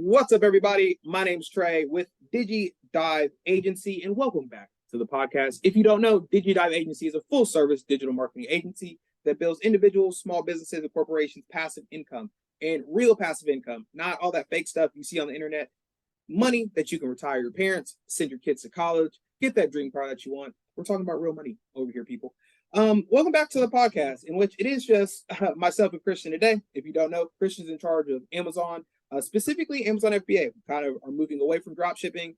What's up, everybody? My name's Trey with Diji Dive Agency, and welcome back to the podcast. If you don't know, Diji Dive Agency is a full-service digital marketing agency that builds individuals, small businesses, and corporations passive income, and real passive income, not all that fake stuff you see on the internet. Money that you can retire your parents, send your kids to college, get that dream car that you want. We're talking about real money over here, people. Welcome back to the podcast, in which it is just myself and Christian today. If you don't know, Christian's in charge of Amazon. Specifically Amazon FBA. We kind of are moving away from drop shipping,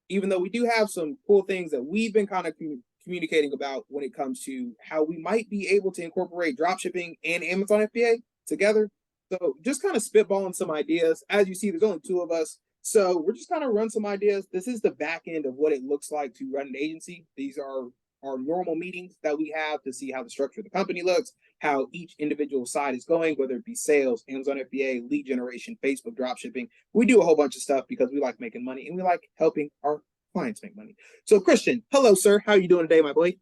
even though we do have some cool things that we've been kind of communicating about when it comes to how we might be able to incorporate drop shipping and Amazon FBA together. So just kind of spitballing some ideas. As you see, there's only two of us. So we're just kind of run some ideas. This is the back end of what it looks like to run an agency. These are our normal meetings that we have to see how the structure of the company looks, how each individual side is going, whether it be sales, Amazon FBA, lead generation, Facebook dropshipping. We do a whole bunch of stuff because we like making money and we like helping our clients make money. So Christian, hello, sir. How are you doing today, my boy?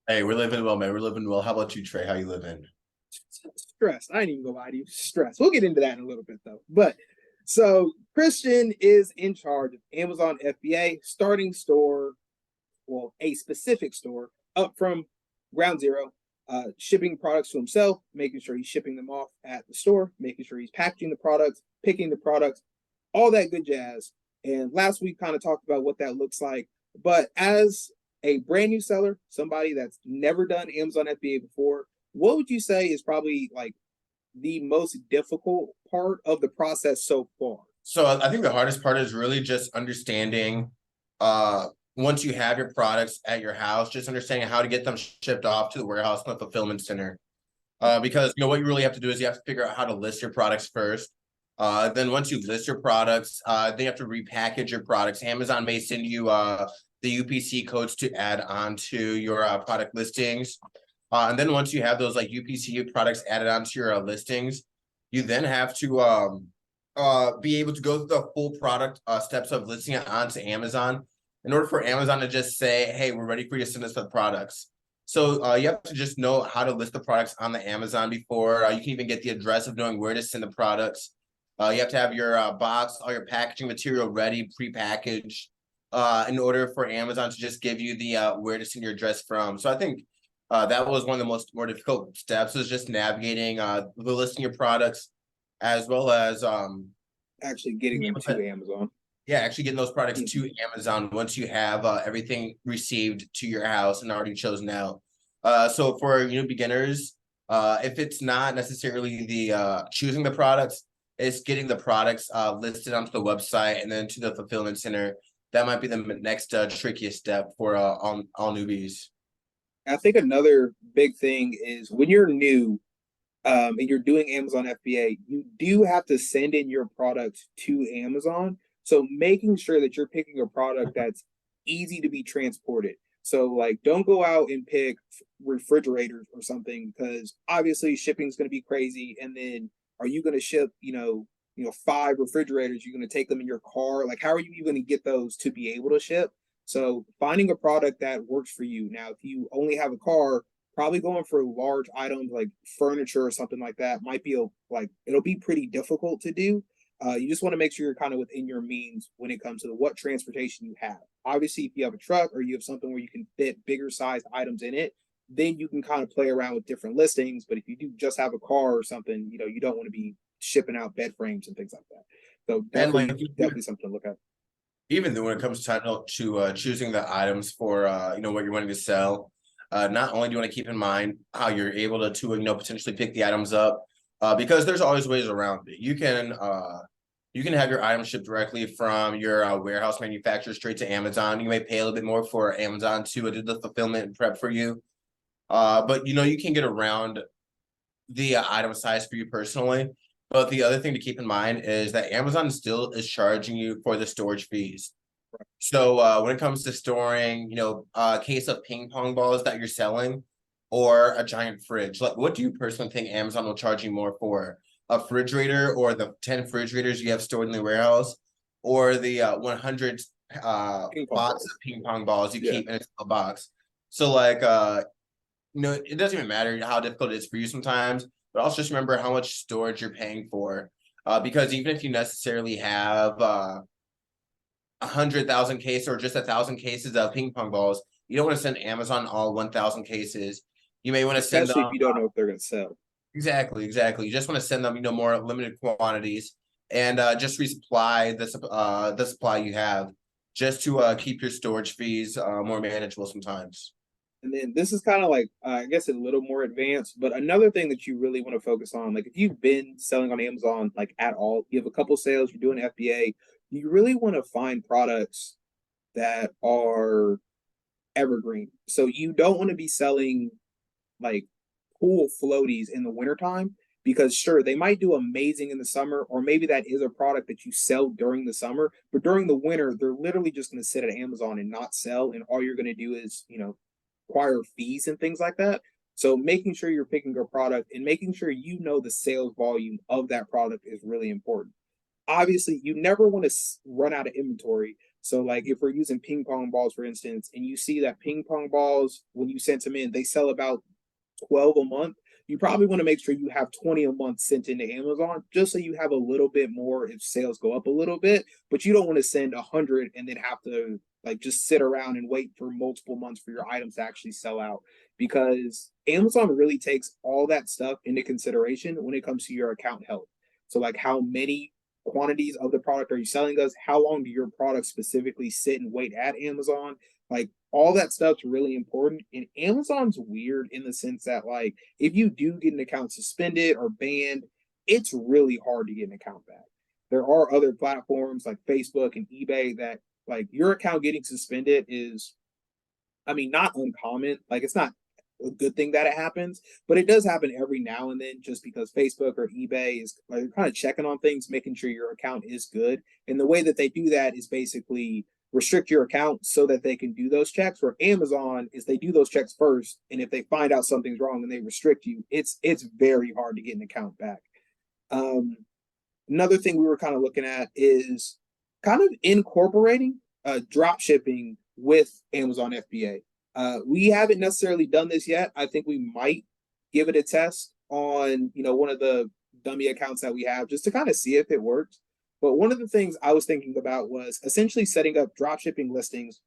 Hey, we're living well, man. We're living well. How about you, Trey? How you living? Stressed. I ain't even gonna lie to you. Stressed. We'll get into that in a little bit though. But so Christian is in charge of Amazon FBA, starting store, well, a specific store up from ground zero, shipping products to himself, making sure he's shipping them off at the store, making sure he's packaging the products, picking the products, all that good jazz. And last week kind of talked about what that looks like. But as a brand new seller, somebody that's never done Amazon FBA before, what would you say is probably like the most difficult part of the process so far? So I think the hardest part is really just understanding once you have your products at your house, just understanding how to get them shipped off to the warehouse and the fulfillment center. Because what you really have to do is you have to figure out how to list your products first. Then once you list your products, then you have to repackage your products. Amazon may send you the UPC codes to add onto your product listings. And then once you have those like UPC products added onto your listings, you then have to be able to go through the full product steps of listing it onto Amazon in order for Amazon to just say, hey, we're ready for you to send us the products. So you have to just know how to list the products on the Amazon before you can even get the address of knowing where to send the products. You have to have your box, all your packaging material ready, prepackaged, in order for Amazon to just give you the where to send your address from. So I think that was one of the more difficult steps, is just navigating the listing your products, as well as actually getting them to Amazon. Yeah, actually getting those products to Amazon once you have everything received to your house and already chosen out. So for beginners, if it's not necessarily the choosing the products, it's getting the products listed onto the website and then to the fulfillment center. That might be the next trickiest step for all newbies. I think another big thing is when you're new and you're doing Amazon FBA, you do have to send in your product to Amazon. So making sure that you're picking a product that's easy to be transported. So like, don't go out and pick refrigerators or something, because obviously shipping is going to be crazy. And then are you going to ship, 5 refrigerators? You're going to take them in your car? Like, how are you even going to get those to be able to ship? So finding a product that works for you. Now, if you only have a car, probably going for large items like furniture or something like that might be it'll be pretty difficult to do. You just want to make sure you're kind of within your means when it comes to what transportation you have. Obviously, if you have a truck or you have something where you can fit bigger sized items in it, then you can kind of play around with different listings. But if you do just have a car or something, you don't want to be shipping out bed frames and things like that. So definitely something to look at. Even when it comes to choosing the items for what you're wanting to sell, not only do you want to keep in mind how you're able to potentially pick the items up, because there's always ways around it. You can have your items shipped directly from your warehouse manufacturer straight to Amazon. You may pay a little bit more for Amazon to do the fulfillment and prep for you. But you can get around the item size for you personally. But the other thing to keep in mind is that Amazon still is charging you for the storage fees. So when it comes to storing, a case of ping pong balls that you're selling or a giant fridge, like what do you personally think Amazon will charge you more for? A refrigerator, or the 10 refrigerators you have stored in the warehouse, or the 100 box of ping pong balls you keep in a box? So it doesn't even matter how difficult it is for you sometimes, but also just remember how much storage you're paying for. because even if you necessarily have 100,000 cases or just 1,000 cases of ping pong balls, you don't want to send Amazon all 1,000 cases. You may want to send Especially if them you don't know if they're going to sell. exactly. You just want to send them, more limited quantities and just resupply the supply you have, just to keep your storage fees more manageable sometimes. And then this is kind of like, I guess, a little more advanced, but another thing that you really want to focus on, like if you've been selling on Amazon, like at all, you have a couple sales, you're doing FBA, you really want to find products that are evergreen. So you don't want to be selling like pool floaties in the wintertime because sure, they might do amazing in the summer, or maybe that is a product that you sell during the summer, but during the winter, they're literally just going to sit at Amazon and not sell. And all you're going to do is, acquire fees and things like that. So making sure you're picking a product and making sure you know the sales volume of that product is really important. Obviously, you never want to run out of inventory. So, like if we're using ping pong balls, for instance, and you see that ping pong balls, when you send them in, they sell about 12 a month. You probably want to make sure you have 20 a month sent into Amazon just so you have a little bit more if sales go up a little bit, but you don't want to send 100 and then have to like just sit around and wait for multiple months for your items to actually sell out, because Amazon really takes all that stuff into consideration when it comes to your account health. So like how many quantities of the product are you selling us? How long do your products specifically sit and wait at Amazon? Like all that stuff's really important. And Amazon's weird in the sense that like if you do get an account suspended or banned, it's really hard to get an account back. There are other platforms like Facebook and eBay that like your account getting suspended is, I mean, not uncommon. Like it's not a good thing that it happens, but it does happen every now and then just because Facebook or eBay is like, kind of checking on things, making sure your account is good. And the way that they do that is basically restrict your account so that they can do those checks. Where Amazon is they do those checks first, and if they find out something's wrong and they restrict you, it's very hard to get an account back. Um, Another thing we were kind of looking at is kind of incorporating drop shipping with Amazon FBA. We haven't necessarily done this yet. I think we might give it a test on, one of the dummy accounts that we have just to kind of see if it works. But one of the things I was thinking about was essentially setting up drop shipping listings.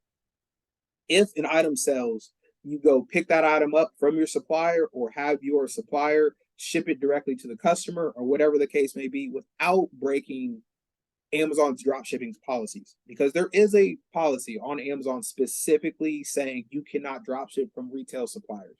If an item sells, you go pick that item up from your supplier or have your supplier ship it directly to the customer or whatever the case may be without breaking Amazon's drop shipping policies, because there is a policy on Amazon specifically saying you cannot drop ship from retail suppliers,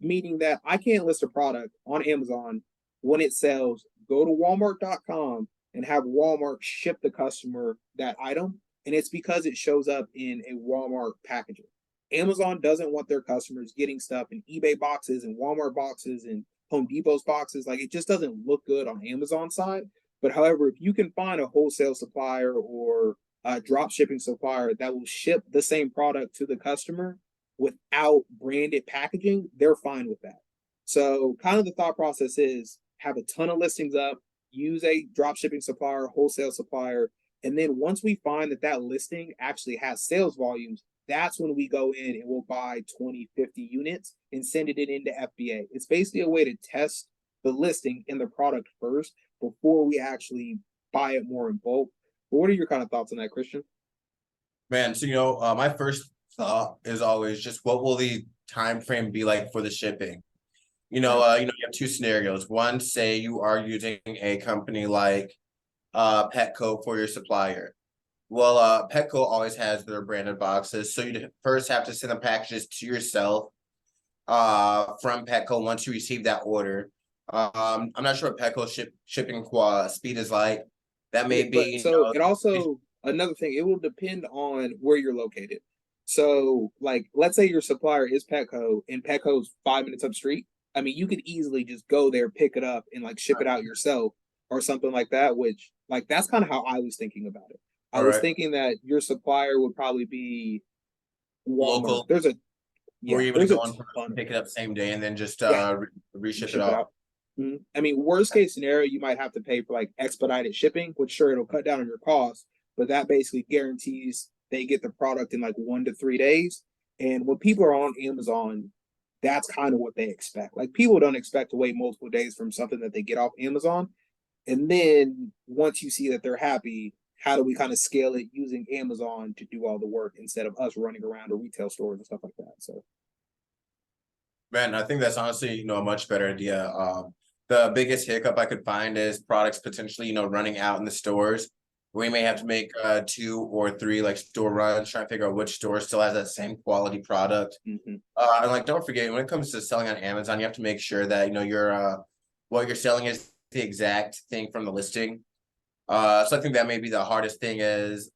meaning that I can't list a product on Amazon when it sells, go to walmart.com and have Walmart ship the customer that item. And it's because it shows up in a Walmart packaging. Amazon doesn't want their customers getting stuff in eBay boxes and Walmart boxes and Home Depot's boxes. Like it just doesn't look good on Amazon side. But however, if you can find a wholesale supplier or a drop shipping supplier that will ship the same product to the customer without branded packaging, they're fine with that. So kind of the thought process is have a ton of listings up, use a drop shipping supplier, wholesale supplier, and then once we find that that listing actually has sales volumes, that's when we go in and we'll buy 20, 50 units and send it into FBA. It's basically a way to test the listing and the product first before we actually buy it more in bulk. But what are your kind of thoughts on that, Christian? Man, so my first thought is always just what will the time frame be like for the shipping? You have two scenarios. One, say you are using a company like Petco for your supplier. Well, Petco always has their branded boxes, so you first have to send the packages to yourself from Petco once you receive that order. I'm not sure what Petco shipping speed is like. That may be, so it also another thing, it will depend on where you're located. So, like, let's say your supplier is Petco and Petco's 5 minutes up the street. I mean, you could easily just go there, pick it up, and like ship it out yourself or something like that, which like that's kind of how I was thinking about it. I was thinking that your supplier would probably be Walmart. Local. There's a or even go on pick it up same day and then just reship it out. Mm-hmm. I mean, worst case scenario, you might have to pay for like expedited shipping, which sure it'll cut down on your costs, but that basically guarantees they get the product in like 1 to 3 days. And when people are on Amazon, that's kind of what they expect. Like people don't expect to wait multiple days from something that they get off Amazon. And then once you see that they're happy, how do we kind of scale it using Amazon to do all the work instead of us running around to retail stores and stuff like that? So, Man, I think that's honestly, a much better idea. The biggest hiccup I could find is products potentially, running out in the stores. We may have to make 2 or 3 like store runs, trying to figure out which store still has that same quality product. And like, don't forget, when it comes to selling on Amazon, you have to make sure that your what you're selling is the exact thing from the listing. So I think that may be the hardest thing is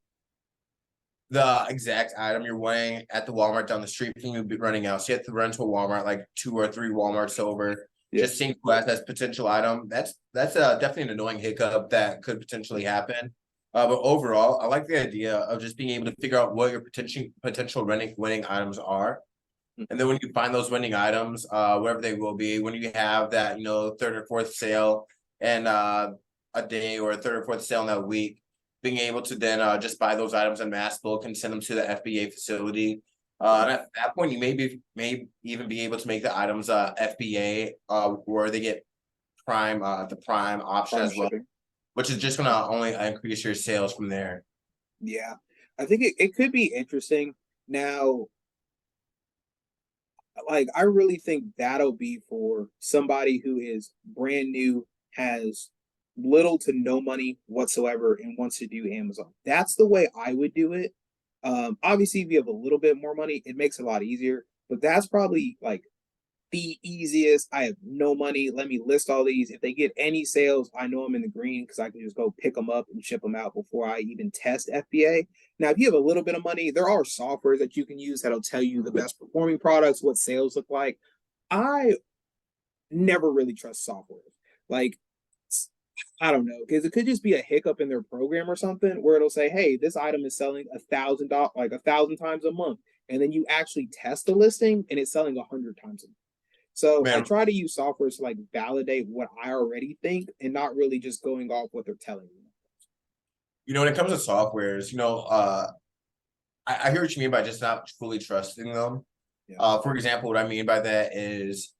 the exact item you're weighing at the Walmart down the street from you be running out. So you have to run to a Walmart, like 2 or 3 Walmarts over, just seeing who has that potential item. That's definitely an annoying hiccup that could potentially happen. But overall, I like the idea of just being able to figure out what your potential winning items are. And then when you find those winning items, wherever they will be, when you have that, third or fourth sale and a day or a third or fourth sale in that week, being able to then just buy those items in mass bulk and send them to the FBA facility. And at that point, you may even be able to make the items FBA where they get the prime option as well, which is just going to only increase your sales from there. Yeah, I think it could be interesting. Now, like, I really think that'll be for somebody who is brand new, has little to no money whatsoever, and wants to do Amazon. That's the way I would do it. Obviously, if you have a little bit more money, it makes it a lot easier, but that's probably like the easiest. I have no money. Let me list all these. If they get any sales, I know I'm in the green because I can just go pick them up and ship them out before I even test FBA. Now, if you have a little bit of money, there are softwares that you can use that'll tell you the best performing products, what sales look like. I never really trust software. Like, I don't know, because it could just be a hiccup in their program or something where it'll say, "Hey, this item is selling $1,000, like 1,000 times a month," and then you actually test the listing and it's selling 100 times a month. So I try to use software to like validate what I already think and not really just going off what they're telling me. When it comes to softwares, I hear what you mean by just not fully trusting them. For example, what I mean by that is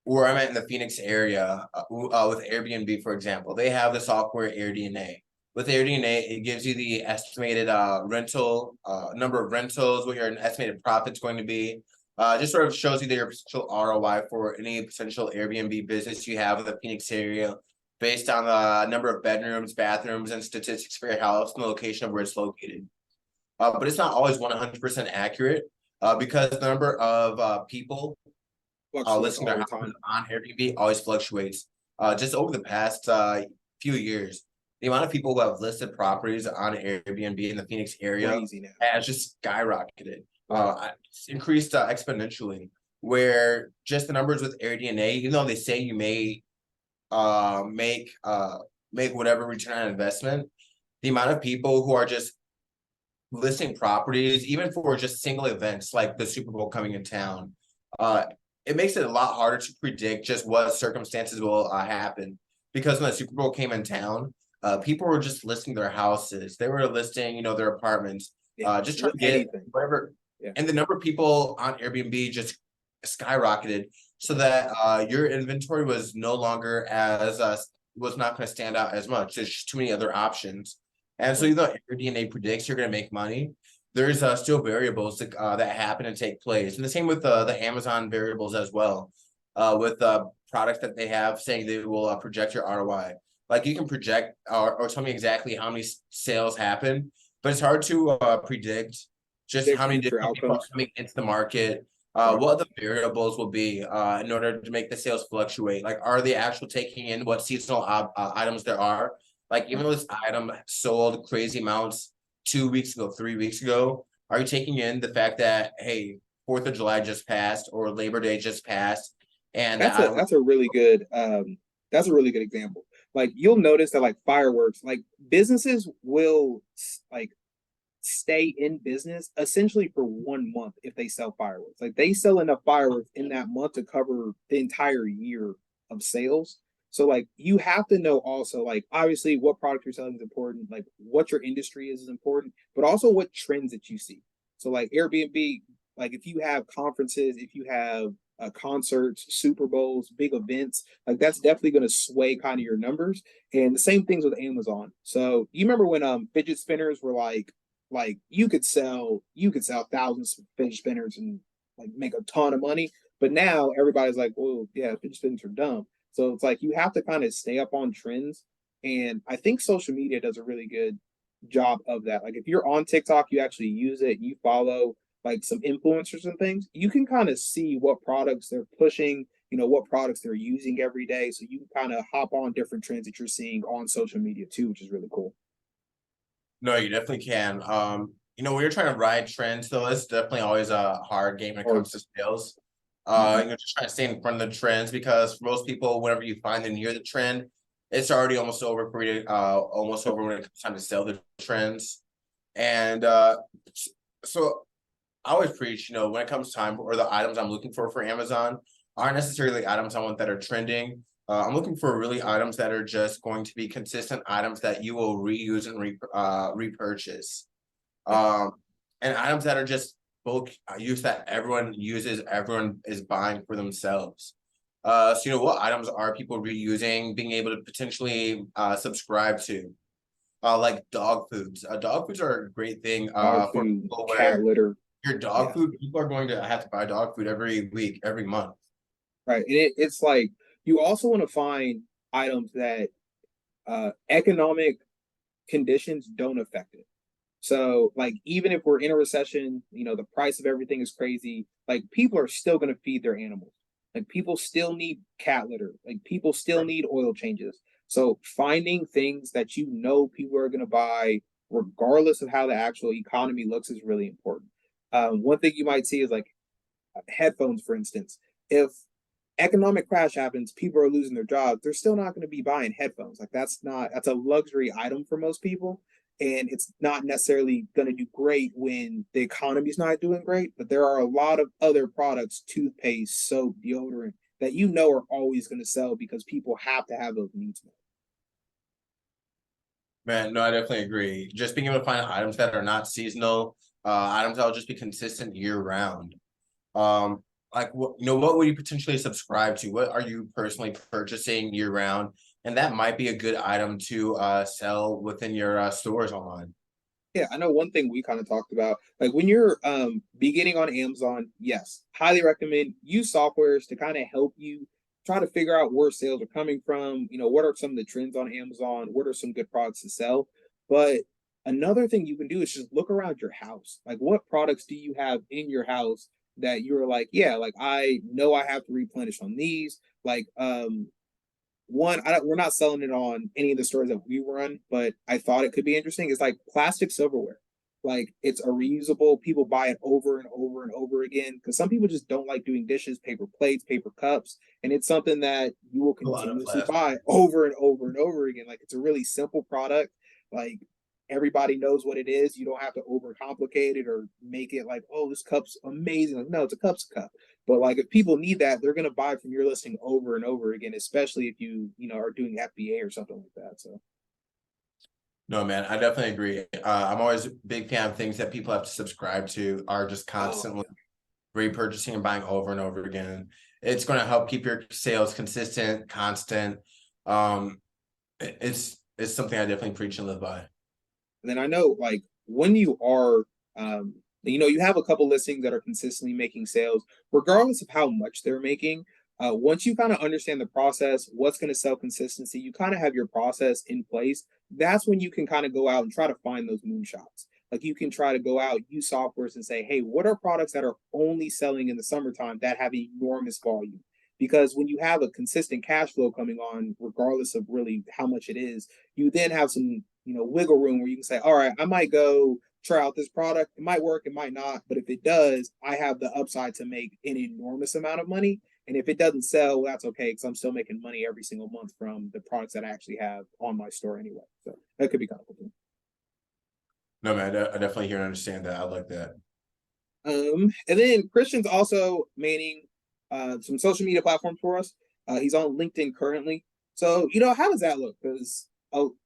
where I'm at in the Phoenix area with Airbnb, for example, they have the software AirDNA. With AirDNA, it gives you the estimated rental number of rentals, what your estimated profit's going to be. Just sort of shows you your potential ROI for any potential Airbnb business you have in the Phoenix area based on the number of bedrooms, bathrooms, and statistics for your house and the location of where it's located. But it's not always 100% accurate because the number of people listing their houses on Airbnb always fluctuates. Just over the past few years, the amount of people who have listed properties on Airbnb in the Phoenix area has just skyrocketed. It's increased exponentially, where just the numbers with AirDNA, even though they say you may make whatever return on investment, the amount of people who are just listing properties, even for just single events like the Super Bowl coming in town, it makes it a lot harder to predict just what circumstances will happen. Because when the Super Bowl came in town, people were just listing their houses. They were listing, their apartments, just trying to get whatever. And the number of people on Airbnb just skyrocketed so that your inventory was no longer as was not going to stand out as much. There's just too many other options. And so even though your DNA predicts you're going to make money, there's still variables that happen and take place. And the same with the Amazon variables as well, with products that they have saying they will project your ROI. Like you can project or tell me exactly how many sales happen, but it's hard to predict just how many different people are coming into the market, what the variables will be in order to make the sales fluctuate. Like, are they actually taking in what seasonal items there are? Like, even though this item sold crazy amounts 2 weeks ago, 3 weeks ago, are you taking in the fact that, hey, 4th of July just passed or Labor Day just passed? And that's a really good example. Like, you'll notice that like fireworks, like businesses will like stay in business essentially for 1 month if they sell fireworks. Like they sell enough fireworks in that month to cover the entire year of sales. So like you have to know also like obviously what product you're selling is important, like what your industry is important, but also what trends that you see. So like Airbnb, like if you have conferences, if you have concerts, Super Bowls, big events. Like that's definitely going to sway kind of your numbers. And the same things with Amazon. So you remember when fidget spinners were like you could sell thousands of fidget spinners and like make a ton of money. But now everybody's like, well, yeah, fidget spinners are dumb. So it's like you have to kind of stay up on trends. And I think social media does a really good job of that. Like if you're on TikTok, you actually use it, you follow like some influencers and things, you can kind of see what products they're pushing, what products they're using every day. So you can kind of hop on different trends that you're seeing on social media too, which is really cool. No, you definitely can. When you're trying to ride trends, though, it's definitely always a hard game when it Or comes to sales. mhm. Just trying to stay in front of the trends because for most people, whenever you find them near the trend, it's already almost over for you to, almost over when it comes time to sell the trends. And so I always preach, when it comes time or the items I'm looking for Amazon aren't necessarily items I want that are trending. I'm looking for really items that are just going to be consistent items that you will reuse and repurchase. Yeah. And items that are just bulk use that everyone uses, everyone is buying for themselves. So what items are people reusing, being able to potentially subscribe to? Like dog foods. Dog foods are a great thing Dog for food, people cat where litter. your dog Yeah. food, people are going to have to buy dog food every week, every month. Right. And it's like you also want to find items that economic conditions don't affect it. So, like, even if we're in a recession, the price of everything is crazy. Like, people are still going to feed their animals. Like, people still need cat litter. Like, people still need oil changes. So, finding things that people are going to buy, regardless of how the actual economy looks, is really important. One thing you might see is like headphones, for instance. If economic crash happens, people are losing their jobs, they're still not going to be buying headphones. Like that's a luxury item for most people. And it's not necessarily going to do great when the economy's not doing great. But there are a lot of other products, toothpaste, soap, deodorant, that are always going to sell because people have to have those needs met. Man, no, I definitely agree. Just being able to find items that are not seasonal, items that will just be consistent year round. Um, like what would you potentially subscribe to? What are you personally purchasing year round? And that might be a good item to sell within your stores online. Yeah, I know one thing we kind of talked about. Like when you're beginning on Amazon, yes, highly recommend use softwares to kind of help you try to figure out where sales are coming from. What are some of the trends on Amazon? What are some good products to sell? But another thing you can do is just look around your house. Like what products do you have in your house that you're like, yeah, like I know I have to replenish on these. Like one, we're not selling it on any of the stores that we run, but I thought it could be interesting. It's like plastic silverware. Like it's a reusable. People buy it over and over and over again because some people just don't like doing dishes, paper plates, paper cups, and it's something that you will A lot of continuously plastic. buy over and over and over again. Like it's a really simple product. Like everybody knows what it is. You don't have to overcomplicate it or make it like, oh, this cup's amazing. Like, no, it's a cup's a cup. But like if people need that, they're gonna buy from your listing over and over again, especially if you are doing FBA or something like that. So No, man, I definitely agree. I'm always a big fan of things that people have to subscribe to are just oh constantly yeah. repurchasing and buying over and over again. It's going to help keep your sales consistent, constant. Um, it's something I definitely preach and live by. And then I know like when you are you have a couple listings that are consistently making sales, regardless of how much they're making. Once you kind of understand the process, what's going to sell consistency, you kind of have your process in place. That's when you can kind of go out and try to find those moonshots. Like you can try to go out, use softwares and say, hey, what are products that are only selling in the summertime that have enormous volume? Because when you have a consistent cash flow coming on, regardless of really how much it is, you then have some wiggle room where you can say, all right, I might go try out this product. It might work, it might not, but if it does, I have the upside to make an enormous amount of money. And if it doesn't sell, well, that's okay because I'm still making money every single month from the products that I actually have on my store anyway. So that could be kind of cool. No, man, I definitely hear and understand that. I like that. And then Christian's also manning some social media platforms for us. He's on LinkedIn currently. So how does that look? Because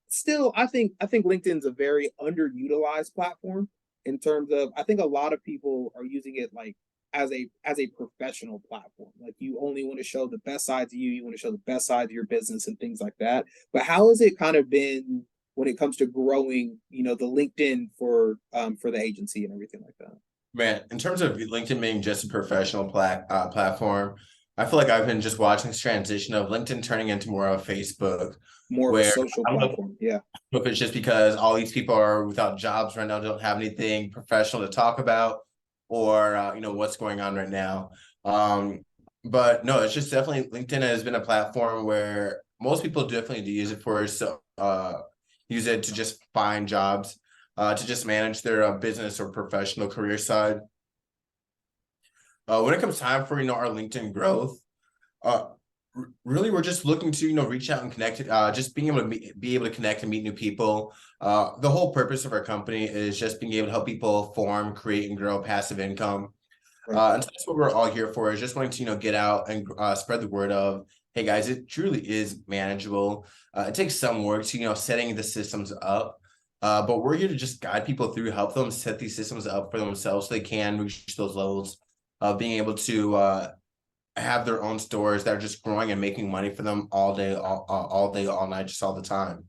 still, I think LinkedIn's a very underutilized platform in terms of I think a lot of people are using it like as a professional platform. Like you only want to show the best sides of you, you want to show the best sides of your business and things like that. But how has it kind of been when it comes to growing, the LinkedIn for the agency and everything like that? Man, in terms of LinkedIn being just a professional platform, I feel like I've been just watching this transition of LinkedIn turning into more of a Facebook, More of a where social I don't know platform. Yeah. if it's just because all these people are without jobs right now, don't have anything professional to talk about, or what's going on right now. But no, it's just definitely LinkedIn has been a platform where most people definitely do use it for, so use it to just find jobs, to just manage their business or professional career side. When it comes time for our LinkedIn growth, uh, really we're just looking to reach out and connect. Just being able to be able to connect and meet new people. The whole purpose of our company is just being able to help people form, create, and grow passive income. Right. And so that's what we're all here for, is just wanting to get out and spread the word of, hey guys, it truly is manageable. It takes some work to setting the systems up. But we're here to just guide people through, help them set these systems up for themselves so they can reach those levels of being able to have their own stores that are just growing and making money for them all day, all night, just all the time.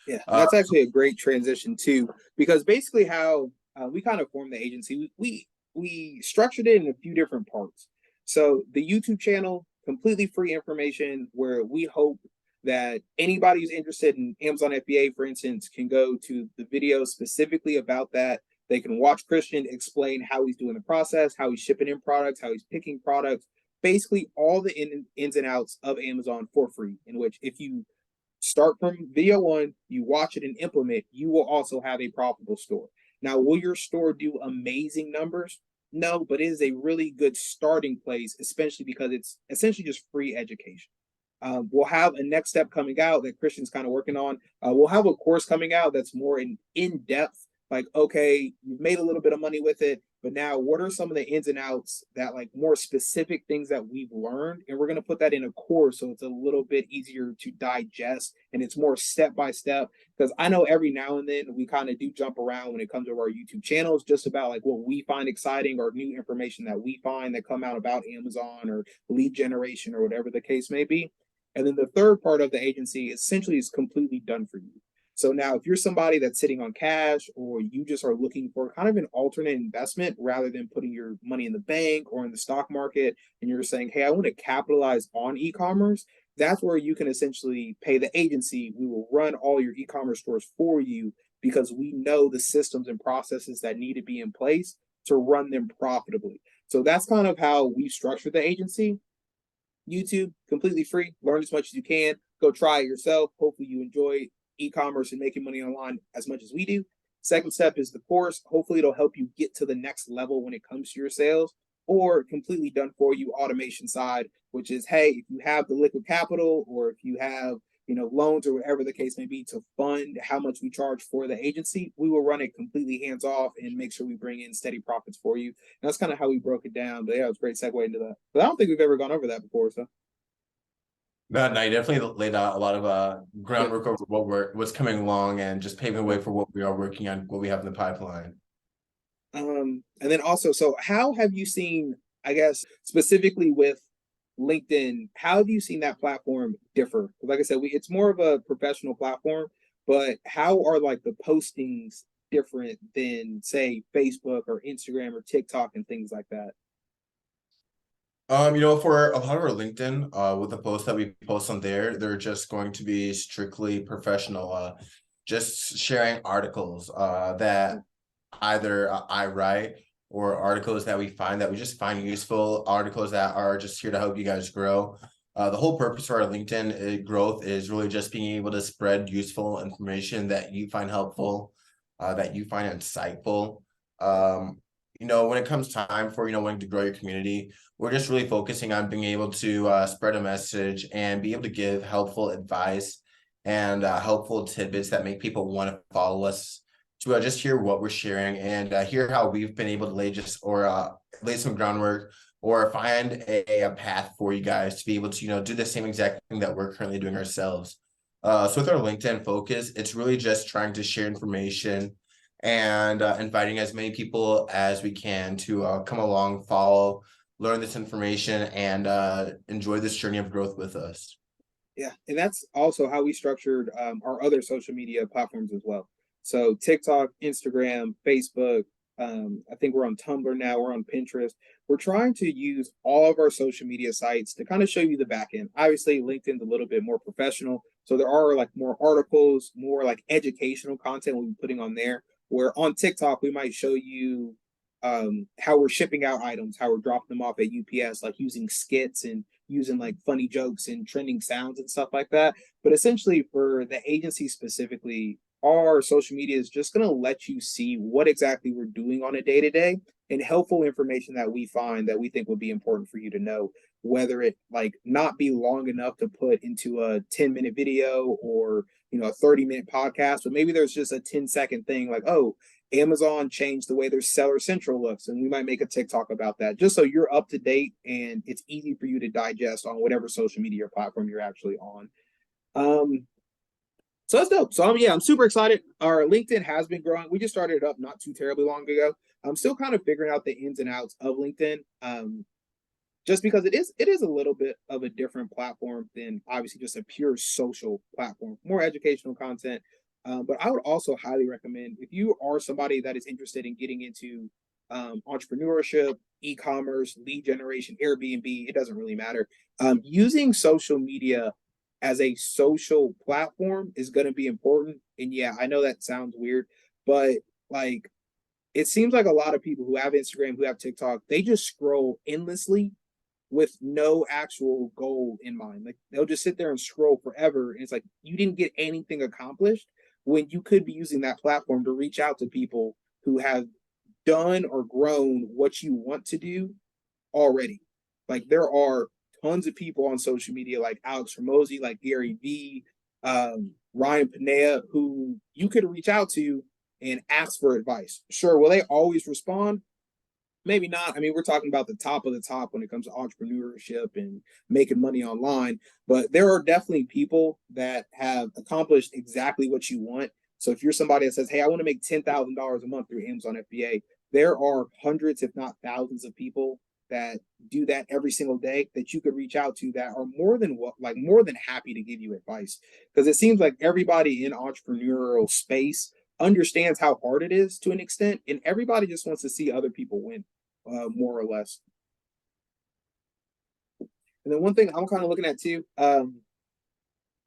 Yeah, that's actually a great transition too, because basically how we kind of formed the agency, we structured it in a few different parts. So the YouTube channel, completely free information, where we hope that anybody who's interested in Amazon FBA, for instance, can go to the video specifically about that. They can watch Christian explain how he's doing the process, how he's shipping in products, how he's picking products, basically all the ins and outs of Amazon for free. In which, if you start from video one, you watch it and implement, you will also have a profitable store. Now, will your store do amazing numbers? No, but it is a really good starting place, especially because it's essentially just free education. We'll have a next step coming out that Christian's kind of working on. We'll have a course coming out that's more in depth. Like, okay, you've made a little bit of money with it, but now what are some of the ins and outs, that like more specific things that we've learned? And we're going to put that in a course so it's a little bit easier to digest and it's more step by step. Because I know every now and then we kind of do jump around when it comes to our YouTube channels, just about like what we find exciting or new information that we find that come out about Amazon or lead generation or whatever the case may be. And then the third part of the agency essentially is completely done for you. So now, if you're somebody that's sitting on cash, or you just are looking for kind of an alternate investment rather than putting your money in the bank or in the stock market, and you're saying, hey, I want to capitalize on e-commerce, that's where you can essentially pay the agency. We will run all your e-commerce stores for you because we know the systems and processes that need to be in place to run them profitably. So that's kind of how we structure the agency. YouTube, completely free. Learn as much as you can. Go try it yourself. Hopefully you enjoy e-commerce and making money online as much as we do. Second step is the course. Hopefully it'll help you get to the next level when it comes to your sales, or completely done for you automation side, which is, hey, if you have the liquid capital, or if you have loans or whatever the case may be to fund how much we charge for the agency, we will run it completely hands off and make sure we bring in steady profits for you. And that's kind of how we broke it down. But yeah, it was a great segue into that. But I don't think we've ever gone over that before. So No, you definitely laid out a lot of groundwork over what's coming along and just paving the way for what we are working on, what we have in the pipeline. And then also, so how have you seen, I guess, specifically with LinkedIn, how have you seen that platform differ? Like I said, it's more of a professional platform, but how are like the postings different than, say, Facebook or Instagram or TikTok and things like that? For a lot of our LinkedIn, with the posts that we post on there, they're just going to be strictly professional, just sharing articles that either I write, or articles that we just find useful, articles that are just here to help you guys grow. The whole purpose for our LinkedIn growth is really just being able to spread useful information that you find helpful, that you find insightful. When it comes time for wanting to grow your community, we're just really focusing on being able to spread a message and be able to give helpful advice and helpful tidbits that make people want to follow us, to just hear what we're sharing and hear how we've been able to lay some groundwork, or find a path for you guys to be able to do the same exact thing that we're currently doing ourselves. So with our LinkedIn focus, it's really just trying to share information and inviting as many people as we can to come along, follow, learn this information, and enjoy this journey of growth with us. Yeah, and that's also how we structured our other social media platforms as well. So TikTok, Instagram, Facebook. I think we're on Tumblr now. We're on Pinterest. We're trying to use all of our social media sites to kind of show you the back end. Obviously, LinkedIn's a little bit more professional, so there are like more articles, more like educational content we'll be putting on there. Where on TikTok we might show you how we're shipping out items, how we're dropping them off at UPS, like using skits and using like funny jokes and trending sounds and stuff like that. But essentially, for the agency specifically, our social media is just going to let you see what exactly we're doing on a day to day and helpful information that we find that we think would be important for you to know, whether it like not be long enough to put into a 10-minute video or a 30-minute podcast, but maybe there's just a 10-second thing like, oh, Amazon changed the way their Seller Central looks, and we might make a TikTok about that, just so you're up to date and it's easy for you to digest on whatever social media platform you're actually on. So that's dope. So I'm super excited. Our LinkedIn has been growing. We just started it up not too terribly long ago. I'm still kind of figuring out the ins and outs of LinkedIn. Just because it is a little bit of a different platform than obviously just a pure social platform, more educational content. But I would also highly recommend, if you are somebody that is interested in getting into entrepreneurship, e-commerce, lead generation, Airbnb, it doesn't really matter. Using social media as a social platform is going to be important. And yeah, I know that sounds weird, but like it seems like a lot of people who have Instagram, who have TikTok, they just scroll endlessly with no actual goal in mind. Like they'll just sit there and scroll forever. And it's like you didn't get anything accomplished when you could be using that platform to reach out to people who have done or grown what you want to do already. Like there are tons of people on social media like Alex Ramosi, like Gary Vee, Ryan Panea, who you could reach out to and ask for advice. Sure, will they always respond? Maybe not. I mean, we're talking about the top of the top when it comes to entrepreneurship and making money online, but there are definitely people that have accomplished exactly what you want. So if you're somebody that says, hey, I want to make $10,000 a month through Amazon FBA, there are hundreds, if not thousands of people that do that every single day that you could reach out to that are more than happy to give you advice. Because it seems like everybody in entrepreneurial space understands how hard it is to an extent, and everybody just wants to see other people win, more or less. And then one thing I'm kind of looking at too,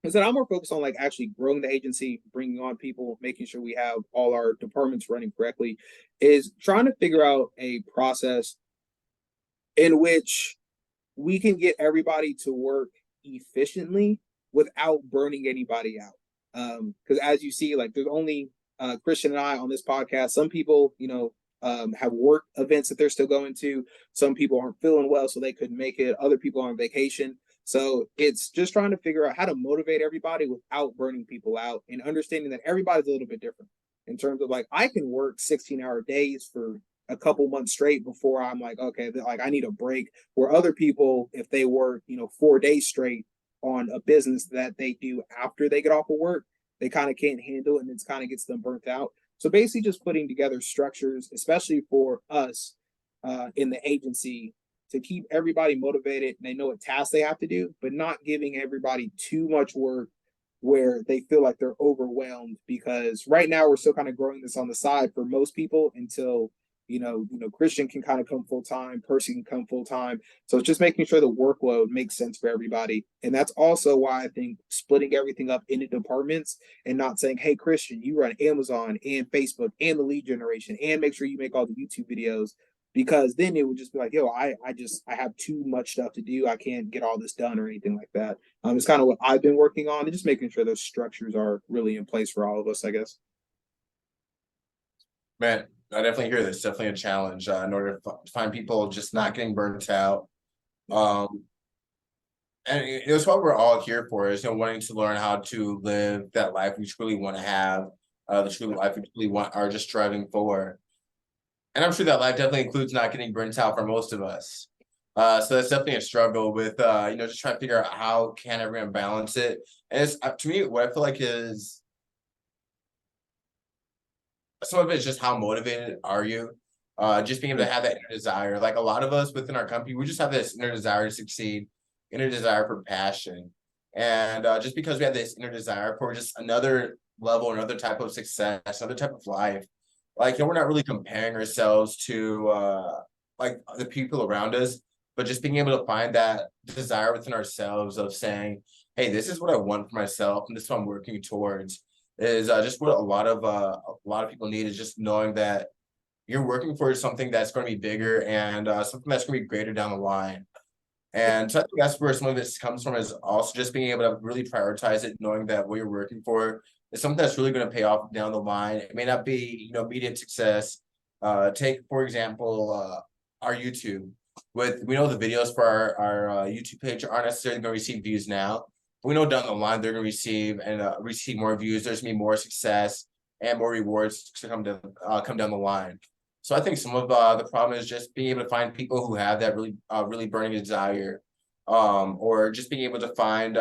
is that I'm more focused on like actually growing the agency, bringing on people, making sure we have all our departments running correctly, is trying to figure out a process in which we can get everybody to work efficiently without burning anybody out. Because as you see, like there's only Christian and I on this podcast. Some people, have work events that they're still going to. Some people aren't feeling well, so they couldn't make it. Other people are on vacation. So it's just trying to figure out how to motivate everybody without burning people out and understanding that everybody's a little bit different in terms of like, I can work 16-hour days for a couple months straight before I'm like, okay, like I need a break. Where other people, if they work, 4 days straight on a business that they do after they get off of work, they kind of can't handle it and it kind of gets them burnt out. So basically just putting together structures, especially for us in the agency, to keep everybody motivated and they know what tasks they have to do, but not giving everybody too much work where they feel like they're overwhelmed. Because right now we're still kind of growing this on the side for most people until Christian can kind of come full time, Percy can come full time. So it's just making sure the workload makes sense for everybody. And that's also why I think splitting everything up into departments and not saying, hey, Christian, you run Amazon and Facebook and the lead generation and make sure you make all the YouTube videos, because then it would just be like, yo, I have too much stuff to do. I can't get all this done or anything like that. It's kind of what I've been working on and just making sure those structures are really in place for all of us, I guess. Man, I definitely hear this. Definitely a challenge in order to find people just not getting burnt out. And it's what we're all here for, is wanting to learn how to live that life we truly want to have, the true life we truly want, are just striving for. And I'm sure that life definitely includes not getting burnt out for most of us. So that's definitely a struggle with just trying to figure out how can everyone balance it. And it's to me, what I feel like is some of it is just how motivated are you? Just being able to have that inner desire. Like a lot of us within our company, we just have this inner desire to succeed, inner desire for passion. And just because we have this inner desire for just another level, another type of success, another type of life, like, we're not really comparing ourselves to like the people around us, but just being able to find that desire within ourselves of saying, hey, this is what I want for myself, and this is what I'm working towards is just what a lot of people need is just knowing that you're working for something that's going to be bigger and something that's going to be greater down the line. And so I think that's where some of this comes from is also just being able to really prioritize it, knowing that what you're working for is something that's really going to pay off down the line. It may not be, immediate success. Take, for example, our YouTube. We know the videos for our YouTube page aren't necessarily going to receive views now. But we know down the line they're going to receive more views. There's going to be more success and more rewards to come down the line. So I think some of the problem is just being able to find people who have that really burning desire, or just being able to find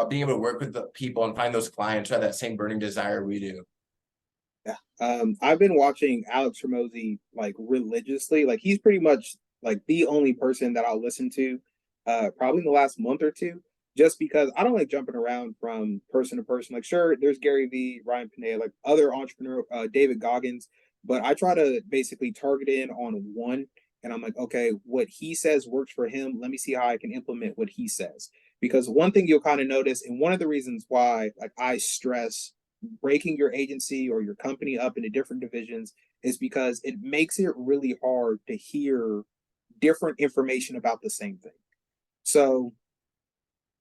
being able to work with the people and find those clients who have that same burning desire we do. Yeah. I've been watching Alex Ramosi like religiously. Like he's pretty much like the only person that I'll listen to probably in the last month or two, just because I don't like jumping around from person to person. Like sure, there's Gary Vee, Ryan Pineda, like other entrepreneur, David Goggins, but I try to basically target in on one, and I'm like, okay, what he says works for him. Let me see how I can implement what he says. Because one thing you'll kind of notice, and one of the reasons why like I stress breaking your agency or your company up into different divisions is because it makes it really hard to hear different information about the same thing. So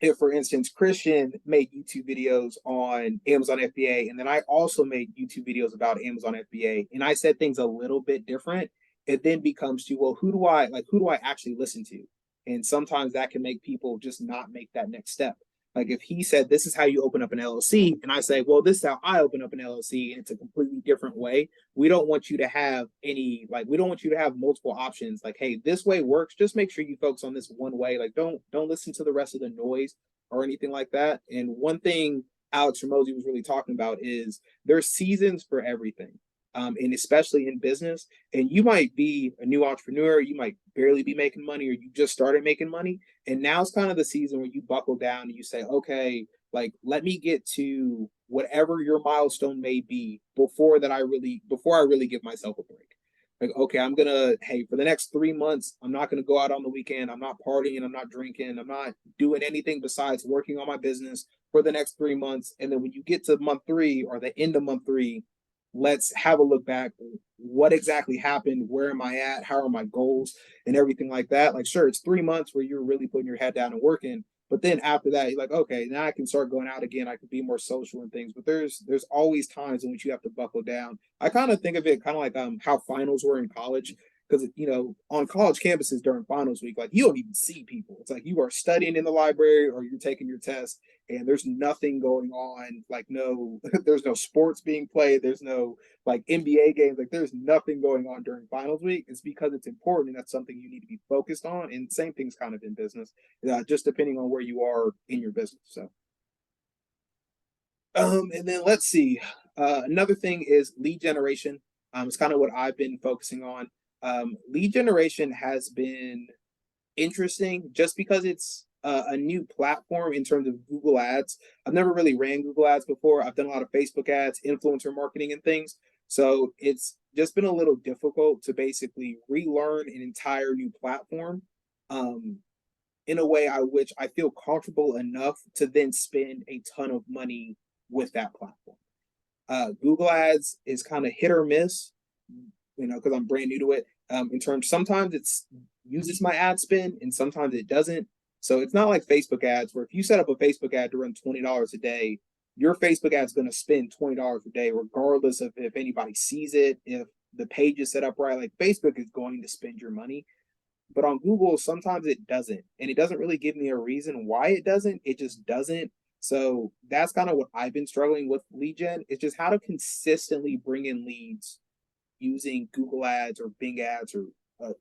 if for instance Christian made YouTube videos on Amazon FBA, and then I also made YouTube videos about Amazon FBA, and I said things a little bit different, it then becomes to, well, who do I actually listen to? And sometimes that can make people just not make that next step. Like if he said this is how you open up an LLC, and I say, well, this is how I open up an LLC, and it's a completely different way. We don't want you to have we don't want you to have multiple options. Like, hey, this way works. Just make sure you focus on this one way. Like, don't listen to the rest of the noise or anything like that. And one thing Alex Ramosi was really talking about is there's seasons for everything. And especially in business. And you might be a new entrepreneur, you might barely be making money, or you just started making money. And now's kind of the season where you buckle down and you say, okay, like let me get to whatever your milestone may be before I really give myself a break. Like, okay, hey, for the next 3 months, I'm not gonna go out on the weekend. I'm not partying, I'm not drinking, I'm not doing anything besides working on my business for the next 3 months. And then when you get to month three or the end of month three, let's have a look back. What exactly happened? Where am I at? How are my goals and everything like that? Like, sure, it's 3 months where you're really putting your head down and working. But then after that, you're like, okay, now I can start going out again. I can be more social and things. But there's always times in which you have to buckle down. I kind of think of it kind of like how finals were in college. Because on college campuses during finals week, like you don't even see people. It's like you are studying in the library or you're taking your test, and there's nothing going on. Like no, there's no sports being played. There's no like NBA games. Like there's nothing going on during finals week. It's because it's important and that's something you need to be focused on. And same thing's kind of in business, just depending on where you are in your business. So, and then let's see. Another thing is lead generation. It's kind of what I've been focusing on. Lead generation has been interesting just because it's a new platform in terms of Google Ads. I've never really ran Google Ads before. I've done a lot of Facebook ads, influencer marketing, and things. So it's just been a little difficult to basically relearn an entire new platform in a way which I feel comfortable enough to then spend a ton of money with that platform. Google Ads is kind of hit or miss, because I'm brand new to it. In terms, sometimes it's uses my ad spend and sometimes it doesn't. So it's not like Facebook ads where if you set up a Facebook ad to run $20 a day, your Facebook ad is going to spend $20 a day, regardless of if anybody sees it, if the page is set up right. Like Facebook is going to spend your money. But on Google, sometimes it doesn't. And it doesn't really give me a reason why it doesn't. It just doesn't. So that's kind of what I've been struggling with lead gen. It's just how to consistently bring in leads using Google Ads or Bing Ads or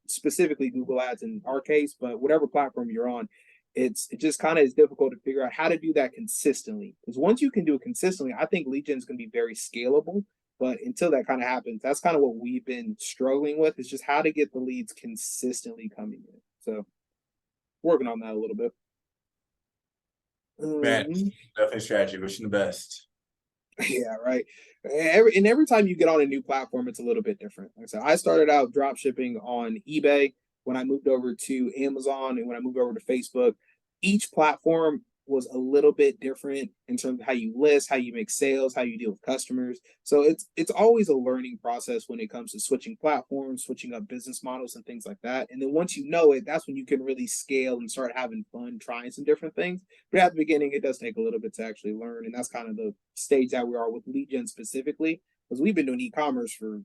specifically Google Ads in our case, but whatever platform you're on, it just kind of is difficult to figure out how to do that consistently. Because once you can do it consistently, I think lead gen is going to be very scalable. But until that kind of happens, that's kind of what we've been struggling with, is just how to get the leads consistently coming in. So working on that a little bit. Man, Um, definitely strategy. Wishing the best. yeah, right. Every time you get on a new platform, it's a little bit different. Like I said, I started out drop shipping on eBay. When I moved over to Amazon and when I moved over to Facebook, each platform was a little bit different in terms of how you list, how you make sales, how you deal with customers. So it's always a learning process when it comes to switching platforms, switching up business models and things like that. And then once you know it, that's when you can really scale and start having fun trying some different things. But at the beginning, it does take a little bit to actually learn, and that's kind of the stage that we are with lead gen specifically, because we've been doing e-commerce for,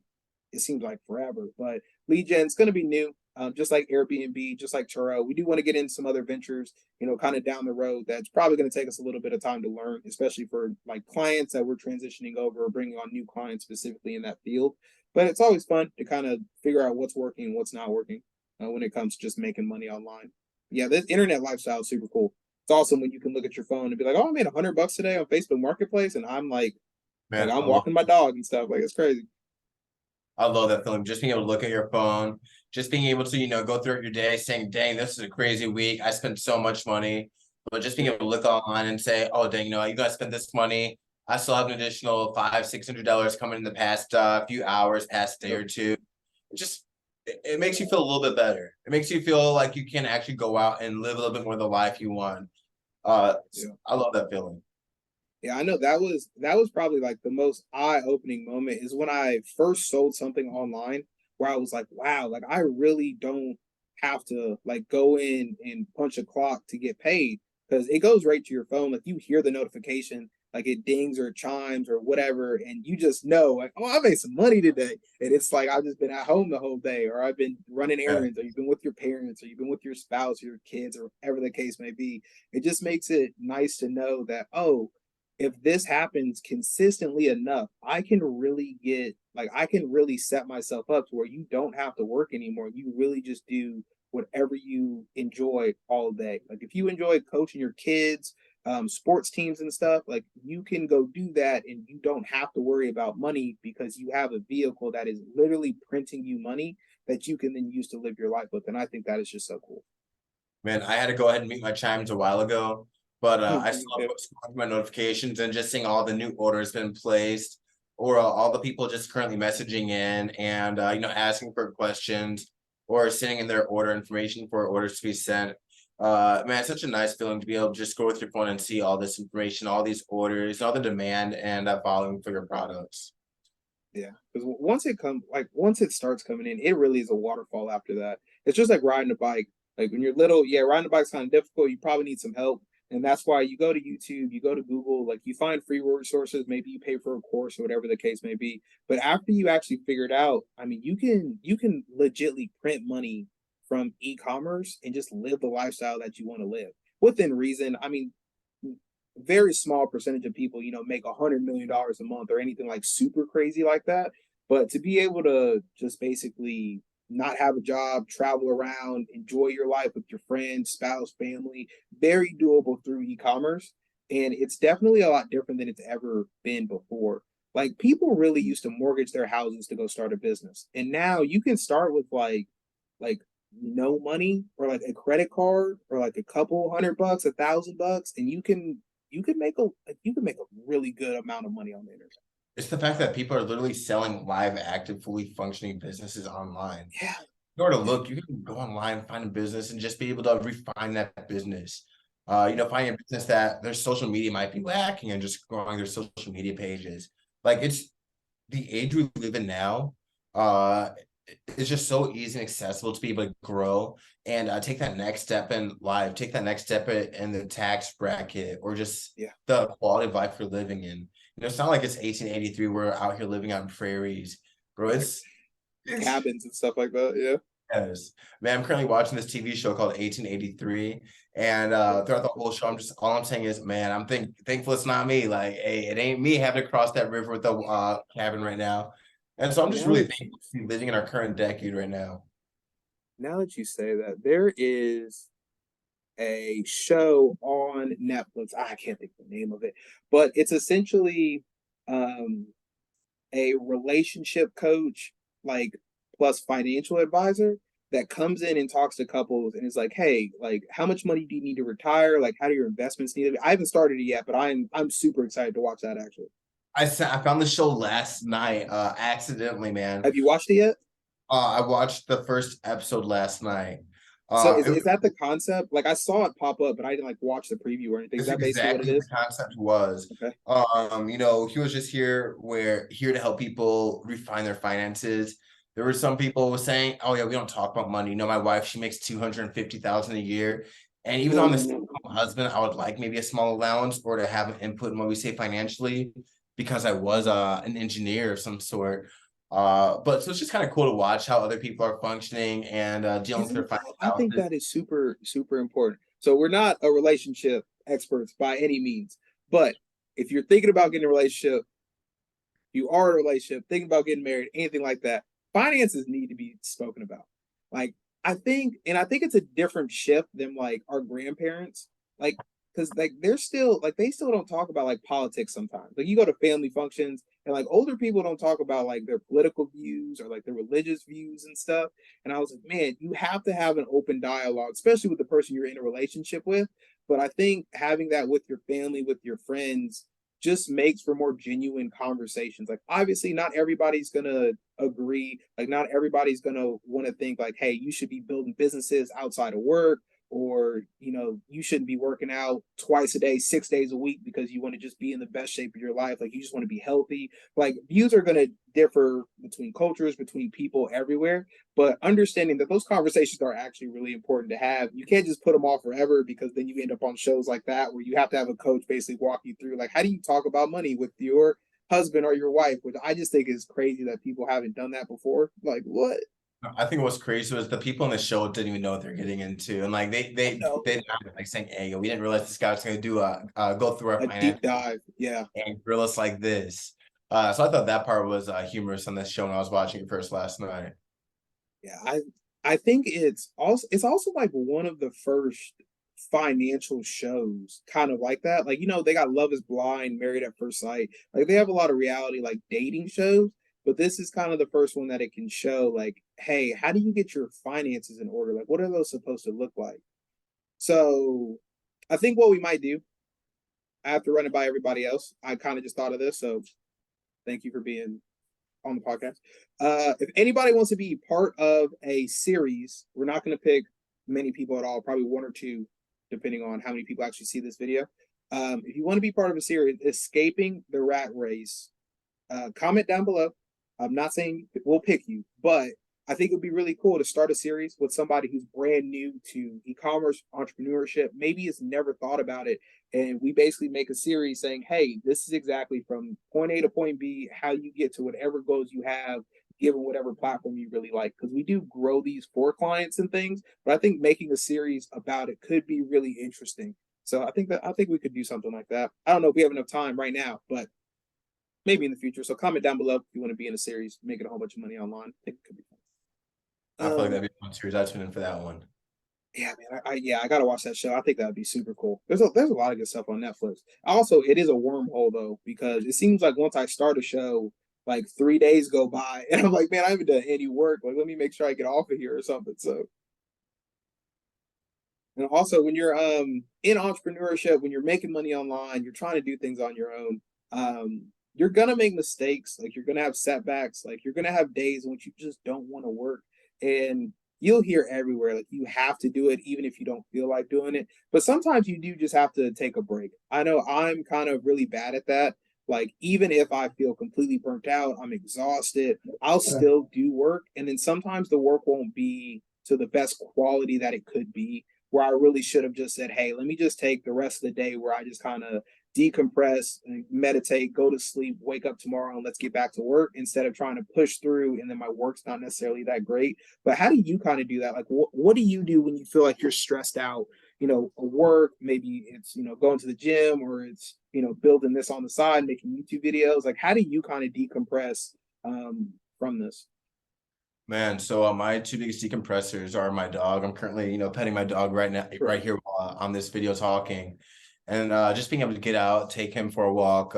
it seems like, forever. But lead gen is going to be new, just like Airbnb, just like Turo. We do want to get in some other ventures, kind of down the road. That's probably going to take us a little bit of time to learn, especially for like clients that we're transitioning over or bringing on new clients specifically in that field. But it's always fun to kind of figure out what's working and what's not working when it comes to just making money online. Yeah, this internet lifestyle is super cool. It's awesome when you can look at your phone and be like, "Oh, I made $100 today on Facebook Marketplace," and I'm like Man, I'm walking my dog and stuff. Like, it's crazy. I love that feeling. Just being able to look at your phone, just being able to, go throughout your day saying, dang, this is a crazy week. I spent so much money. But just being able to look online and say, oh, dang, you guys spent this money. I still have an additional $500-$600 coming in the past few hours, past day or two. It makes you feel a little bit better. It makes you feel like you can actually go out and live a little bit more of the life you want. Yeah. I love that feeling. Yeah, I know that was probably like the most eye-opening moment is when I first sold something online where I was like, wow, like I really don't have to like go in and punch a clock to get paid, because it goes right to your phone. Like, you hear the notification, like it dings or chimes or whatever, and you just know like, oh, I made some money today. And it's like I've just been at home the whole day, or I've been running Yeah. errands, or you've been with your parents, or you've been with your spouse or your kids, or whatever the case may be. It just makes it nice to know that, oh, if this happens consistently enough, I can really set myself up to where you don't have to work anymore. You really just do whatever you enjoy all day. Like, if you enjoy coaching your kids, sports teams and stuff, like, you can go do that and you don't have to worry about money, because you have a vehicle that is literally printing you money that you can then use to live your life with. And I think that is just so cool. Man, I had to go ahead and mute my chimes a while ago, but I still Yeah. have my notifications and just seeing all the new orders been placed, or all the people just currently messaging in and asking for questions or sending in their order information for orders to be sent. Man, it's such a nice feeling to be able to just go with your phone and see all this information, all these orders, all the demand and following for your products. Yeah, because once it starts coming in, it really is a waterfall after that. It's just like riding a bike. Like, when you're little, yeah, riding a bike's kind of difficult. You probably need some help, and that's why you go to YouTube, you go to Google, like, you find free resources. Maybe you pay for a course or whatever the case may be. But after you actually figure it out, I mean, you can legitly print money from e-commerce and just live the lifestyle that you want to live within reason. I mean, very small percentage of people, make $100 million a month or anything like super crazy like that. But to be able to just basically not have a job, travel around, enjoy your life with your friends, spouse, family, very doable through e-commerce. And it's definitely a lot different than it's ever been before. Like, people really used to mortgage their houses to go start a business. And now you can start with like no money, or like a credit card, or like a couple $100, $1,000, and you can make a really good amount of money on the internet. It's the fact that people are literally selling live, active, fully functioning businesses online. Yeah, In order to yeah, look, you can go online, find a business, and just be able to refine that business. Find a business that their social media might be lacking and just growing their social media pages. Like, it's the age we live in now. Uh, it's just so easy and accessible to be able to grow and take that next step in life, take that next step in the tax bracket, or just yeah. the quality of life you're living in. It's not like it's 1883. We're out here living on prairies, bro. Right. It's Cabins and stuff like that. Yeah. Yes. Man, I'm currently watching this TV show called 1883. And throughout the whole show, all I'm saying is, man, thankful it's not me. Like, hey, it ain't me having to cross that river with the cabin right now. And so I'm just Now really that thankful to be living in our current decade right now. now that you say that, there is a show on Netflix. I can't think of the name of it, but it's essentially um a relationship coach, like plus financial advisor that comes in and talks to couples and is like, hey, like how much money do you need to retire? Like how do your investments need to be? I haven't started it yet, but I'm super excited to watch that actually. I found the show last night, accidentally, man. Have you watched it yet? I watched the first episode last night. So It is that the concept? Like I saw it pop up, but I didn't like watch the preview or anything. Is That's that basically what it exactly what is? the concept was. Okay. He was just here to help people refine their finances. There were some people saying, "Oh yeah, we don't talk about money." You know, my wife, she makes 250,000 a year, and even though I'm a single husband, I would like maybe a small allowance or to have an input in what we say financially, because I was an engineer of some sort. But so it's just kind of cool to watch how other people are functioning and dealing with their I think finances. that is super, super important. So we're not a relationship experts by any means, but if you're thinking about getting a relationship, you are in a relationship, thinking about getting married, anything like that, finances need to be spoken about. Like I think it's a different shift than like our grandparents, like because like they're still like they still don't talk about like politics sometimes. Like you go to family functions and like older people don't talk about like their political views or like their religious views and stuff. And I was like, man, you have to have an open dialogue, especially with the person you're in a relationship with. But I think having that with your family, with your friends, just makes for more genuine conversations. Like obviously not everybody's gonna agree. Like not everybody's gonna want to think like, hey, you should be building businesses outside of work, or you shouldn't be working out twice a day, 6 days a week because you want to just be in the best shape of your life. Like you just want to be healthy. Like views are gonna differ between cultures, between people everywhere. But understanding that those conversations are actually really important to have. You can't just put them off forever because then you end up on shows like that where you have to have a coach basically walk you through like how do you talk about money with your husband or your wife, which I just think is crazy that people haven't done that before. Like what? I think what's crazy was the people on the show didn't even know what they're getting into, and like they like saying, "Hey, we didn't realize this guy was going to do go through our A deep finances dive. Yeah. and grill us like this." So I thought that part was humorous on this show when I was watching it first last night. Yeah. I think it's also like one of the first financial shows kind of like that. Like, they got Love is Blind, Married at First Sight. Like they have a lot of reality like dating shows, but this is kind of the first one that it can show like, hey, how do you get your finances in order? Like what are those supposed to look like? So I think what we might do, I have to run it by everybody else. I kind of just thought of this, so thank you for being on the podcast. If anybody wants to be part of a series, we're not going to pick many people at all, probably one or two, depending on how many people actually see this video. If you want to be part of a series, Escaping the Rat Race, comment down below. I'm not saying we'll pick you, but I think it would be really cool to start a series with somebody who's brand new to e-commerce entrepreneurship, maybe has never thought about it. And we basically make a series saying, hey, this is exactly from point A to point B, how you get to whatever goals you have, given whatever platform you really like. Because we do grow these for clients and things, but I think making a series about it could be really interesting. So I think we could do something like that. I don't know if we have enough time right now, but maybe in the future. So comment down below if you want to be in a series, making a whole bunch of money online. I think it could be fun. I feel like that'd be a fun series. I'd tune in for that one. Yeah, man. I gotta watch that show. I think that would be super cool. There's a lot of good stuff on Netflix. Also, it is a wormhole though, because it seems like once I start a show, like 3 days go by, and I'm like, man, I haven't done any work. Like, let me make sure I get off of here or something. So, and also when you're in entrepreneurship, when you're making money online, you're trying to do things on your own. You're gonna make mistakes. Like you're gonna have setbacks. Like you're gonna have days in which you just don't want to work, and you'll hear everywhere like you have to do it even if you don't feel like doing it. But sometimes you do just have to take a break. I know I'm kind of really bad at that. Like even if I feel completely burnt out, I'm exhausted, I'll still do work, and then sometimes the work won't be to the best quality that it could be, where I really should have just said, hey, let me just take the rest of the day where I just kind of decompress, meditate, go to sleep, wake up tomorrow, and let's get back to work instead of trying to push through. And then my work's not necessarily that great. But how do you kind of do that? Like, what do you do when you feel like you're stressed out? Work, maybe it's, going to the gym, or it's, building this on the side, making YouTube videos. Like, how do you kind of decompress from this? Man, so my two biggest decompressors are my dog. I'm currently, petting my dog right now, right here on this video talking, and just being able to get out, take him for a walk,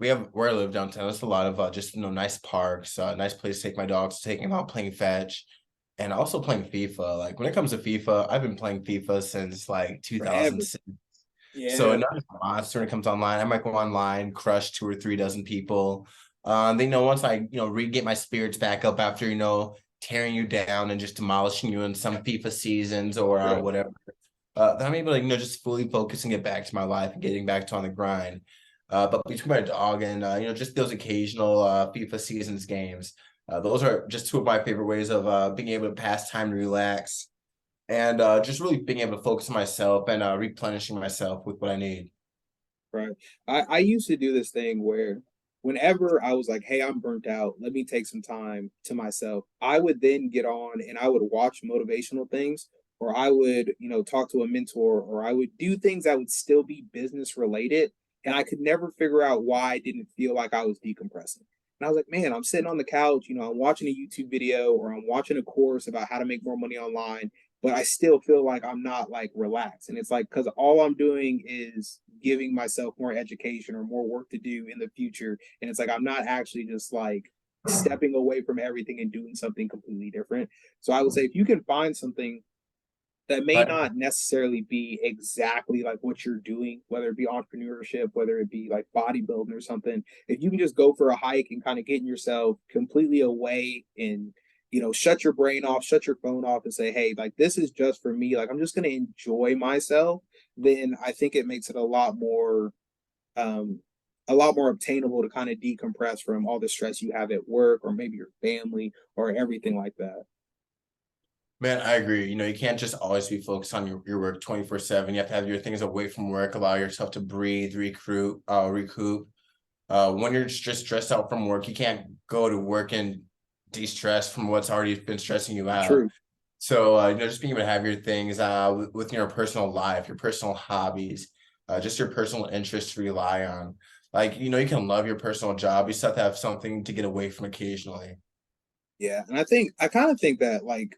where I live downtown, there's a lot of just nice parks, nice place to take my dogs, taking them out playing fetch, and also playing FIFA. Like when it comes to FIFA, I've been playing FIFA since like Forever. 2006. So Yeah. not just a monster when it comes online. I might go online, crush 2 or 3 dozen people. They know once I re-get my spirits back up after tearing you down and just demolishing you in some FIFA seasons or Right. whatever. Then I'm able to just fully focus and get back to my life and getting back to on the grind. But between my dog and just those occasional FIFA seasons games, those are just two of my favorite ways of being able to pass time to relax and just really being able to focus on myself and replenishing myself with what I need. Right. I used to do this thing where whenever I was like, hey, I'm burnt out, let me take some time to myself, I would then get on and I would watch motivational things, or I would, talk to a mentor, or I would do things that would still be business related. And I could never figure out why I didn't feel like I was decompressing. And I was like, man, I'm sitting on the couch, I'm watching a YouTube video or I'm watching a course about how to make more money online, but I still feel like I'm not like relaxed. And it's like, because all I'm doing is giving myself more education or more work to do in the future. And it's like, I'm not actually just like stepping away from everything and doing something completely different. So I would say if you can find something that may But not necessarily be exactly like what you're doing, whether it be entrepreneurship, whether it be like bodybuilding or something, if you can just go for a hike and kind of getting yourself completely away and shut your brain off, shut your phone off and say, hey, like this is just for me, like I'm just going to enjoy myself, then I think it makes it um a lot more obtainable to kind of decompress from all the stress you have at work or maybe your family or everything like that. man, I agree. You can't just always be focused on your work 24/7. You have to have your things away from work, allow yourself to breathe, recoup. When you're just stressed out from work, you can't go to work and de-stress from what's already been stressing you out. True. So, just being able to have your things with your personal life, your personal hobbies, just your personal interests to rely on. Like, you can love your personal job. You still have to have something to get away from occasionally. Yeah, and I kind of think that like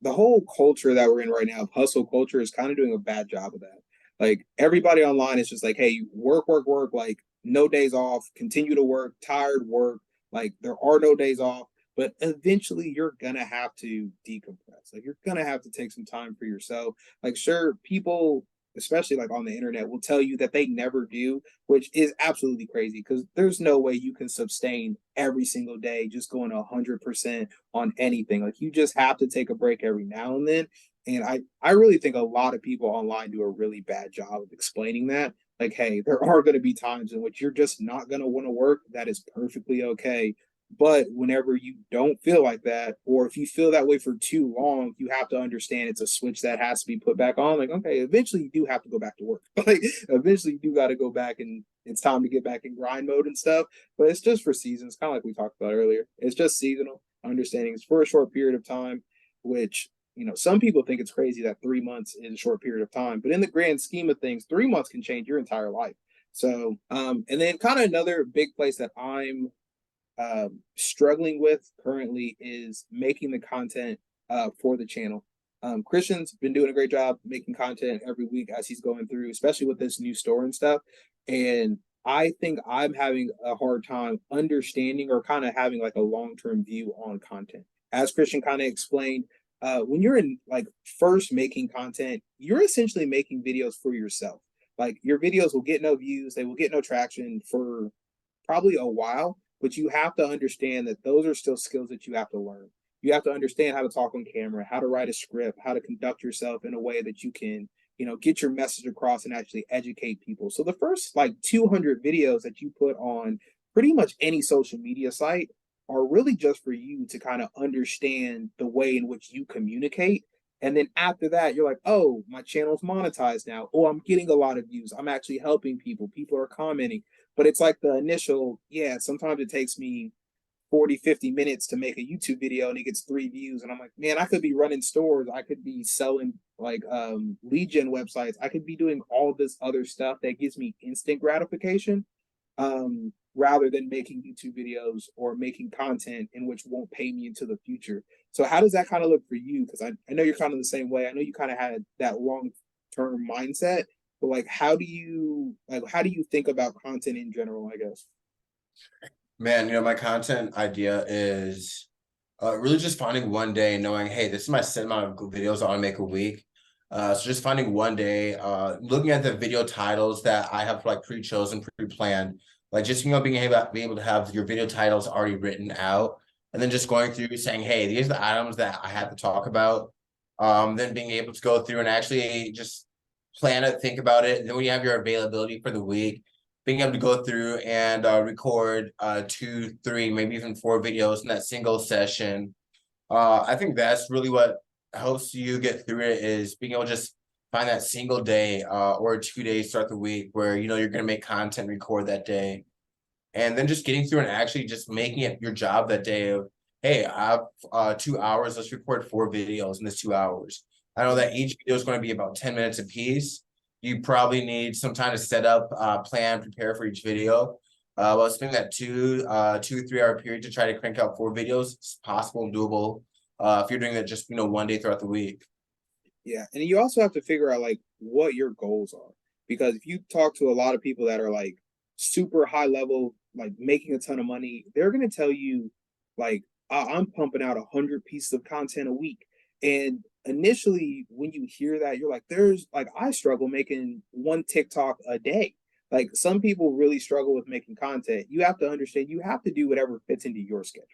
the whole culture that we're in right now, hustle culture, is kind of doing a bad job of that. Like everybody online is just like, hey, work, work, work, like no days off, continue to work, tired work, like there are no days off. But eventually you're gonna have to decompress. Like you're gonna have to take some time for yourself. Like, sure, people, especially like on the internet, will tell you that they never do, which is absolutely crazy because there's no way you can sustain every single day just going 100% on anything. Like you just have to take a break every now and then. And I really think a lot of people online do a really bad job of explaining that. Like, hey, there are going to be times in which you're just not going to want to work. That is perfectly okay. But whenever you don't feel like that, or if you feel that way for too long, you have to understand it's a switch that has to be put back on. Like, okay, eventually you do have to go back to work. Like, eventually you do got to go back and it's time to get back in grind mode and stuff. But it's just for seasons, kind of like we talked about earlier. It's just seasonal. Understanding it's for a short period of time, which some people think it's crazy that 3 months is a short period of time, but in the grand scheme of things, 3 months can change your entire life. So, and then kind of another big place that I'm struggling with currently is making the content for the channel. Christian's been doing a great job making content every week as he's going through, especially with this new store and stuff. And I think I'm having a hard time understanding or kind of having like a long-term view on content. As Christian kind of explained, when you're in like first making content, you're essentially making videos for yourself. Like your videos will get no views, they will get no traction for probably a while, but you have to understand that those are still skills that you have to learn. You have to understand how to talk on camera, how to write a script, how to conduct yourself in a way that you can, get your message across and actually educate people. So the first like 200 videos that you put on pretty much any social media site are really just for you to kind of understand the way in which you communicate. And then after that, you're like, oh, my channel's monetized now. Oh, I'm getting a lot of views. I'm actually helping people. People are commenting. But it's like the initial, yeah, sometimes it takes me 40, 50 minutes to make a YouTube video and it gets 3 views. And I'm like, man, I could be running stores. I could be selling like lead gen websites. I could be doing all this other stuff that gives me instant gratification, rather than making YouTube videos or making content in which won't pay me into the future. So how does that kind of look for you? Because I know you're kind of the same way. I know you kind of had that long term mindset, but like how do you think about content in general, I guess? Man, my content idea is really just finding one day, knowing, hey, this is my set amount of videos I want to make a week. So just finding one day, looking at the video titles that I have like pre-chosen, pre-planned, like just being able to have your video titles already written out, and then just going through saying, hey, these are the items that I have to talk about. Then being able to go through and actually just plan it, think about it. And then when you have your availability for the week, being able to go through and record 2, 3, maybe even 4 videos in that single session. I think that's really what helps you get through it, is being able to just find that single day or 2 days throughout the week where you're going to make content, record that day, and then just getting through and actually just making it your job that day of, hey, I have 2 hours, let's record 4 videos in this 2 hours. I know that each video is going to be about 10 minutes a piece. You probably need some time to set up, plan, prepare for each video. Well, spending that 2-3 hour period to try to crank out 4 videos, it's possible and doable. If you're doing that just, one day throughout the week. Yeah, and you also have to figure out like what your goals are, because if you talk to a lot of people that are like super high level, like making a ton of money, they're gonna tell you like I'm pumping out 100 pieces of content a week. And initially, when you hear that, you're like, there's like I struggle making one TikTok a day. Like some people really struggle with making content. You have to understand you have to do whatever fits into your schedule.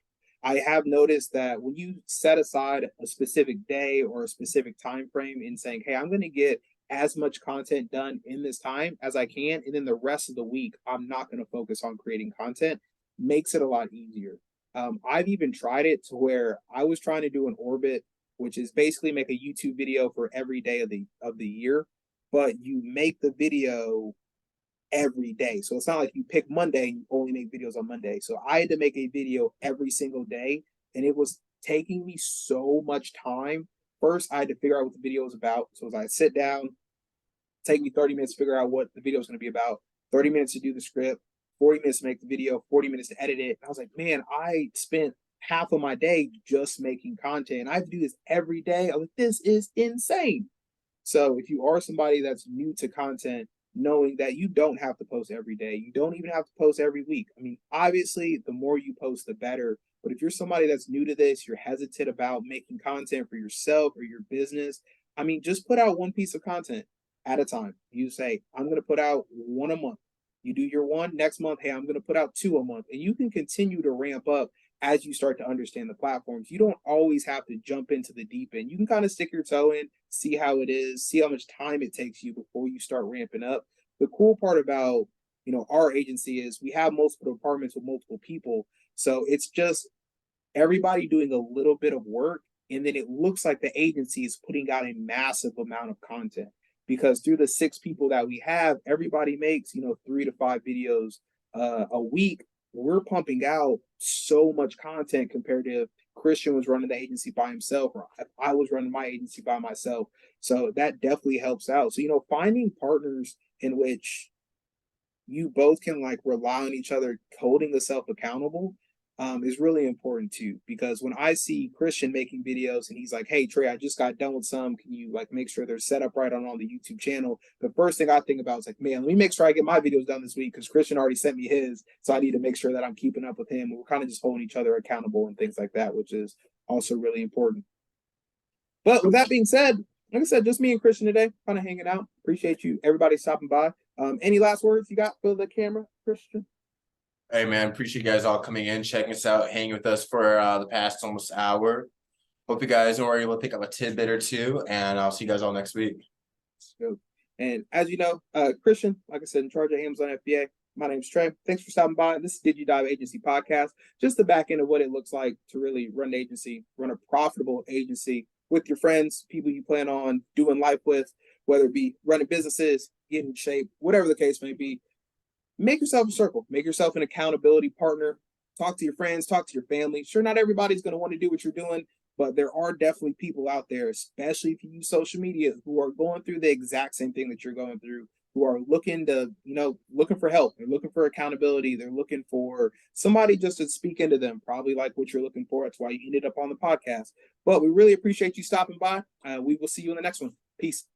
I have noticed that when you set aside a specific day or a specific time frame in saying, "Hey, I'm going to get as much content done in this time as I can, and then the rest of the week, I'm not going to focus on creating content," makes it a lot easier. I've even tried it to where I was trying to do an orbit, which is basically make a YouTube video for every day of the year, but you make the video every day. So it's not like you pick Monday and you only make videos on Monday. So I had to make a video every single day, and it was taking me so much time. First, I had to figure out what the video was about. So as I sit down, take me 30 minutes to figure out what the video is going to be about, 30 minutes to do the script, 40 minutes to make the video, 40 minutes to edit it. And I was like, man, I spent half of my day just making content. I have to do this every day. I was like, this is insane. So if you are somebody that's new to content, knowing that you don't have to post every day, you don't even have to post every week. I mean, obviously, the more you post, the better. But if you're somebody that's new to this, you're hesitant about making content for yourself or your business, I mean, just put out one piece of content at a time. You say, I'm going to put out one a month. You do your one next month. Hey, I'm going to put out 2 a month. And you can continue to ramp up as you start to understand the platforms. You don't always have to jump into the deep end. You can kind of stick your toe in, see how it is, see how much time it takes you before you start ramping up. The cool part about our agency is we have multiple departments with multiple people. So it's just everybody doing a little bit of work, and then it looks like the agency is putting out a massive amount of content, because through the 6 people that we have, everybody makes 3 to 5 videos a week. We're pumping out so much content compared to if Christian was running the agency by himself, or if I was running my agency by myself. So that definitely helps out. So finding partners in which you both can like rely on each other, holding yourself accountable, is really important too. Because when I see Christian making videos and he's like, "Hey Trey, I just got done with some. Can you like make sure they're set up right on the YouTube channel?" The first thing I think about is like, man, let me make sure I get my videos done this week, because Christian already sent me his, so I need to make sure that I'm keeping up with him. And we're kind of just holding each other accountable and things like that, which is also really important. But with that being said, like I said, just me and Christian today, kind of hanging out. Appreciate you, everybody stopping by. Any last words you got for the camera, Christian? Hey man, appreciate you guys all coming in, checking us out, hanging with us for the past almost hour. Hope you guys were able to pick up a tidbit or two, and I'll see you guys all next week. So, and as you know, Christian, like I said, in charge of Amazon FBA. My name's Trey. Thanks for stopping by. This is Digi Dive Agency podcast. Just the back end of what it looks like to really run an agency, run a profitable agency with your friends, people you plan on doing life with, whether it be running businesses, getting in shape, whatever the case may be. Make yourself a circle. Make yourself an accountability partner. Talk to your friends, talk to your family. Sure, not everybody's going to want to do what you're doing, but there are definitely people out there, especially if you use social media, who are going through the exact same thing that you're going through, who are looking to, looking for help. They're looking for accountability. They're looking for somebody just to speak into them, probably like what you're looking for. That's why you ended up on the podcast. But we really appreciate you stopping by. We will see you in the next one. Peace.